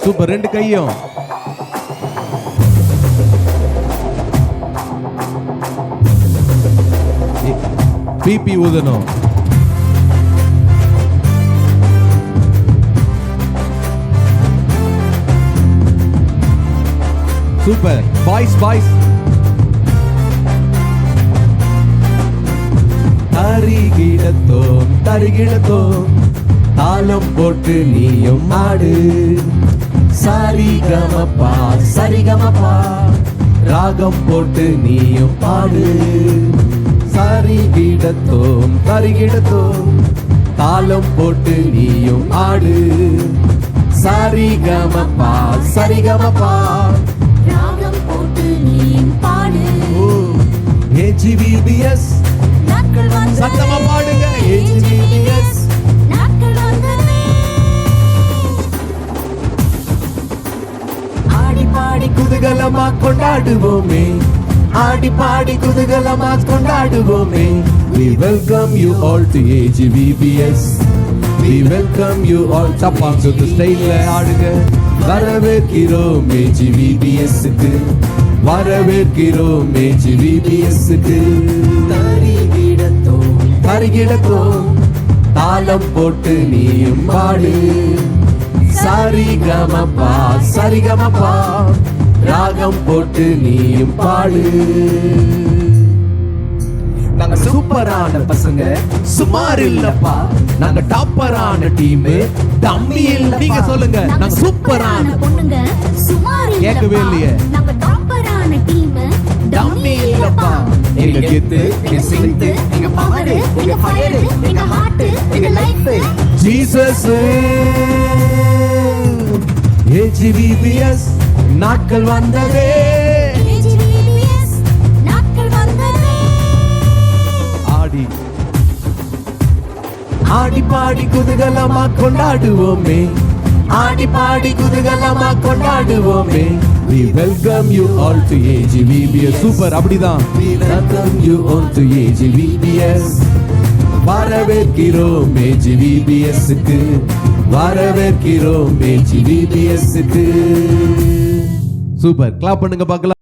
Super, ரெண்டு கையும். பிபி ஊதணும். சூப்பர். Boys boys. தரிகிடத்தோம் தரிகிடத்தோம் தாளம் போட்டு நீயும் ஆடு. சரிகமப்பா சரிகமப்பா ராகம் போட்டு நீயும் பாடு. சரிகிடத்தோம் தரிகிடத்தோம் தாளம் போட்டு நீயும் ஆடு. சரிகமப்பா சரிகமப்பா ராகம் போட்டு நீயும் பாடு. AGVBS சத்தமா பாடுங்க. AGVBS Aadi body குதூகலமா கொண்டாடுவோமே. Aadi body குதூகலமா கொண்டாடுவோமே. We welcome you all to AGVBS. We welcome you all. சப்பாங் சுத்து ஸ்டைல்ல ஆடுங்க. வரவேற்கிறோம் AGVBS க்கு. வரவேற்கிறோம் AGVBS க்கு. தரிகிடத்தோம் தாளம் போட்டு நீயும் பாடு. சரிகமப்பா சரிகமப்பா ராகம் போட்டு நீயும் பாடு. நாங்க சூப்பரான பசங்க, சுமார் இல்லப்பா. நாங்க டாப்பரான டீம், டம்மி இல்ல. நீங்க சொல்லுங்க. நாங்க சூப்பரான பொண்ணுங்க, சுமார் இல்லப்பா. கேட்கவே இல்லையே. நாங்க டாப்பரான டீம், டம்மி இல்லப்பா. எங்க கெத்து, எங்க சிங்க், எங்க பவர், எங்க ஃபயர், எங்க ஹார்ட், எங்க லைஃப். ஜீசஸ். AGVBS நாட்கள் வந்ததே. AGVBS நாட்கள் வந்ததே. ஆடி ஆடி பாடி குதூகலமா கொண்டாடுவோமே. ஆடி பாடி குதூகலமா கொண்டாடுவோமே. We welcome you all to AGVBS. Super, அப்படிதான். We welcome you all to AGVBS. வரவேற்கிறோம் AGVBS க்கு. வரவேற்கிறோம் AGVBS க்கு. சூப்பர், கிளாப் பண்ணுங்க பார்க்கலாம்.